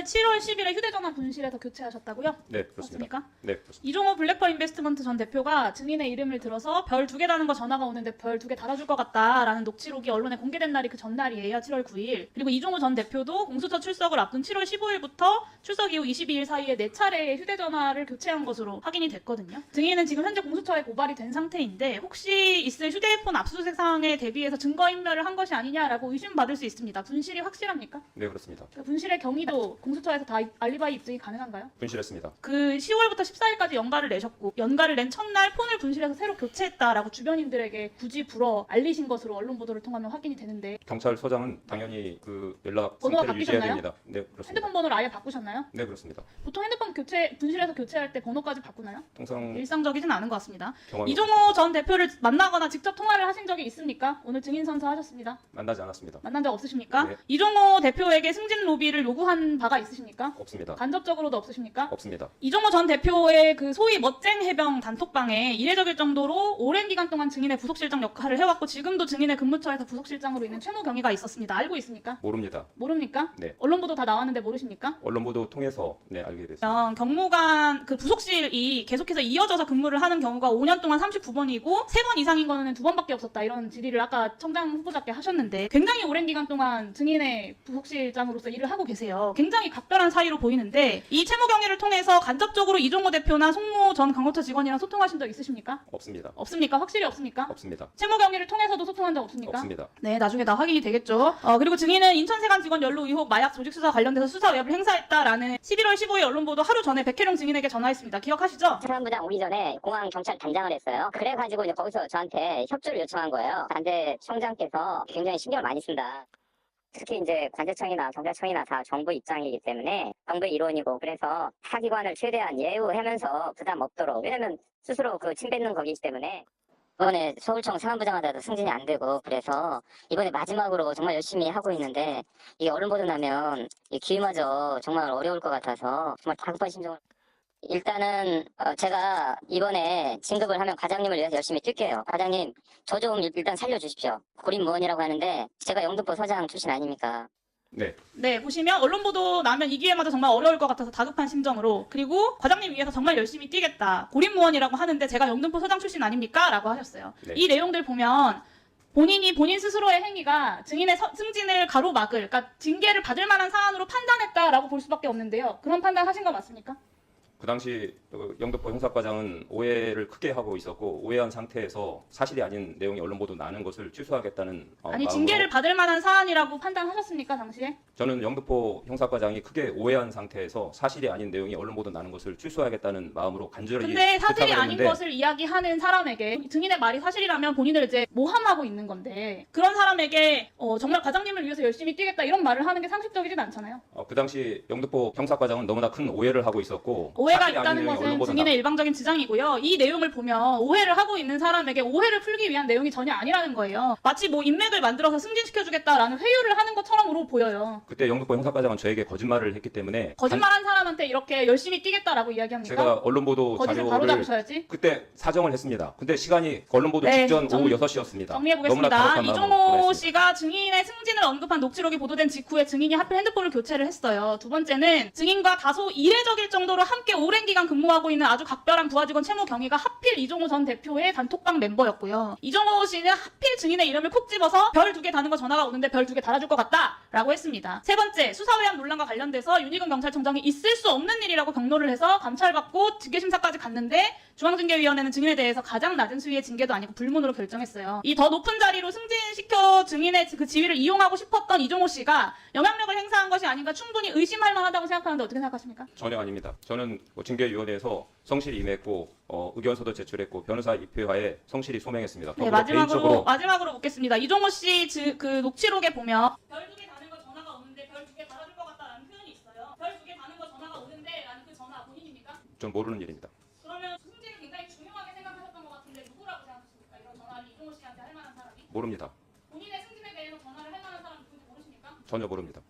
7월 10일에 휴대전화 분실해서 교체하셨다고요? 네, 그렇습니다. 맞습니까? 네, 그렇습니다. 이종호 블랙펄 인베스트먼트 전 대표가 증인의 이름을 들어서 별 2개 다는 거 전화가 오는데 별 2개 달아줄 것 같다라는 녹취록이 언론에 공개된 날이 그 전날이에요. 7월 9일. 그리고 이종호 전 대표도 공수처 출석을 앞둔 7월 15일부터 출석 이후 22일 사이에 4차례의 휴대전화를 교체한 것으로 확인이 됐거든요. 증인은 지금 현재 공수처에 고발이 된 상태인데 혹시 있을 휴대폰 압수수색 사항에 대비해서 증거인멸을 한 것이 아니냐라고 의심받을 수 있습니다. 분실이 확실합니까? 네, 그렇습니다. 그 분실의 경위도 공수처에서 다 알리바이 입증이 가능한가요? 분실했습니다. 그 10월부터 14일까지 연가를 내셨고 연가를 낸 첫날 폰을 분실해서 새로 교체했다라고 주변인들에게 굳이 불어 알리신 것으로 언론 보도를 통하면 확인이 되는데 경찰서장은 당연히 그 연락 번호가 상태를 유지해야 바뀌셨나요? 됩니다. 네, 그렇습니다. 핸드폰 번호를 아예 바꾸셨나요? 네, 그렇습니다. 보통 핸드폰 분실해서 교체할 때 번호까지 바꾸나요? 통상 일상적이진 않은 것 같습니다. 경험이 이종호 전 대표를 만나거나 직접 통화를 하신 적이 있습니까? 오늘 증인 선서하셨습니다. 만나지 않았습니다. 만난 적 없으십니까? 네. 이종호 대표에게 승진 로비를 요구한 바가 있으십니까? 없습니다. 간접적으로도 없으십니까? 없습니다. 이종호 전 대표의 그 소위 멋쟁 해병 단톡방에 이례적일 정도로 오랜 기간 동안 증인의 부속실장 역할을 해왔고 지금도 증인의 근무처에서 부속실장으로 있는 최모 경위가 있었습니다. 알고 있습니까? 모릅니다. 모릅니까? 네. 언론 보도 다 나왔는데 모르십니까? 언론 보도 통해서 네, 알게 됐습니다. 경무관 그 부속실이 계속해서 이어져서 근무를 하는 경우가 5년 동안 39번이고 3번 이상인 거는 2번밖에 없었다. 이런 질의를 아까 청장 후보자께 하셨는데 굉장히 오랜 기간 동안 증인의 부속실장으로서 일을 하고 계세요. 굉장히 각별한 사이로 보이는데 이 채무 경위를 통해서 간접적으로 이종호 대표나 송모 전 강호처 직원이랑 소통하신 적 있으십니까? 없습니다. 없습니까? 확실히 없습니까? 없습니다. 채무 경위를 통해서도 소통한 적 없습니까? 없습니다. 네, 나중에 다 확인이 되겠죠. 그리고 증인은 인천세관 직원 연루 의혹 마약 조직 수사 관련돼서 수사 외압을 행사했다라는 11월 15일 언론 보도 하루 전에 백혜룡 증인에게 전화했습니다. 기억하시죠? 사단부장 오기 전에 공항 경찰 단장을 했어요. 그래가지고 이제 거기서 저한테 협조를 요청한 거예요. 반대 총장께서 굉장히 신경을 많이 쓴다. 특히 이제 관제청이나 경찰청이나 다 정부 입장이기 때문에 정부의 일원이고 그래서 타기관을 최대한 예우하면서 부담 없도록 왜냐면 스스로 그 침뱉는 거기기 때문에 이번에 서울청 상안부장하다도 승진이 안 되고 그래서 이번에 마지막으로 정말 열심히 하고 있는데 이게 언론 보도 나면 이 기회마저 정말 어려울 것 같아서 정말 다급한 심정을 일단은 제가 이번에 진급을 하면 과장님을 위해서 열심히 뛸게요. 과장님 저 좀 일단 살려주십시오. 고립무원이라고 하는데 제가 영등포 서장 출신 아닙니까? 네, 보시면 언론 보도 나면 이 기회마다 정말 어려울 것 같아서 다급한 심정으로 그리고 과장님 위해서 정말 열심히 뛰겠다. 고립무원이라고 하는데 제가 영등포 서장 출신 아닙니까? 라고 하셨어요. 네. 이 내용들 보면 본인 스스로의 행위가 증인의 승진을 가로막을 그러니까 징계를 받을 만한 사안으로 판단했다라고 볼 수밖에 없는데요. 그런 판단 하신 거 맞습니까? 그 당시 영등포 형사과장은 오해를 크게 하고 있었고 오해한 상태에서 사실이 아닌 내용이 언론 보도 나는 것을 취소하겠다는 아니 마음으로 징계를 받을 만한 사안이라고 판단하셨습니까 당시에? 저는 영등포 형사과장이 크게 오해한 상태에서 사실이 아닌 내용이 언론 보도 나는 것을 취소하겠다는 마음으로 간절히 근데 사실이 부탁을 아닌 했는데 것을 이야기하는 사람에게 증인의 말이 사실이라면 본인을 이제 모함하고 있는 건데 그런 사람에게 정말 과장님을 위해서 열심히 뛰겠다 이런 말을 하는 게 상식적이진 않잖아요. 그 당시 영등포 형사과장은 너무나 큰 오해를 하고 있었고 오해가 사실이 아닌 있다는 내용이 언론 것은 보도 증인의 일방적인 주장이고요. 이 내용을 보면 오해를 하고 있는 사람에게 오해를 풀기 위한 내용이 전혀 아니라는 거예요. 마치 뭐 인맥을 만들어서 승진시켜주겠다라는 회유를 하는 것처럼으로 보여요. 그때 영등포 형사과장은 저에게 거짓말을 했기 때문에 거짓말한 사람한테 이렇게 열심히 뛰겠다라고 이야기합니까? 제가 언론 보도 거짓을 자료를 바로잡으셔야지. 그때 사정을 했습니다. 근데 시간이 언론 보도 네, 직전 오후 6시였습니다. 정리해보겠습니다. 이종호 씨가 증인의 승진을 언급한 녹취록이 보도된 직후에 증인이 하필 핸드폰을 교체를 했어요. 두 번째는 증인과 다소 이례적일 정도로 함께 오랜 기간 근무하고 있는 아주 각별한 부하직원 채무 경위가 하필 이종호 전 대표의 단톡방 멤버였고요. 이종호 씨는 하필 증인의 이름을 콕 집어서 별 2개 다는 거 전화가 오는데 별 2개 달아줄 것 같다 라고 했습니다. 세 번째, 수사외압 논란과 관련돼서 윤희근 경찰청장이 있을 수 없는 일이라고 경로를 해서 감찰받고 징계심사까지 갔는데 중앙징계위원회는 증인에 대해서 가장 낮은 수위의 징계도 아니고 불문으로 결정했어요. 이 더 높은 자리로 승진시켜 증인의 그 지위를 이용하고 싶었던 이종호 씨가 영향력을 행사한 것이 아닌가 충분히 의심할 만하다고 생각하는데 어떻게 생각하십니까? 전혀 아닙니다. 저는 징계위원회에서 성실히 임했고 의견서도 제출했고 변호사 입회하에 성실히 소명했습니다. 네, 마지막으로 묻겠습니다. 이종호 씨 그 녹취록에 보면 별 2개 다는 거 전화가 오는데 별 2개 달아줄 것 같다라는 표현이 있어요. 별 2개 다는 거 전화가 오는데 라는 그 전화 본인입니까? 전 모르는 일입니다. 그러면 승진을 굉장히 중요하게 생각하셨던 것 같은데 누구라고 생각하십니까? 이런 전화를 이종호 씨한테 할 만한 사람이? 모릅니다. 본인의 승진에 대해서 전화를 할 만한 사람 누군지 모르십니까? 전혀 모릅니다.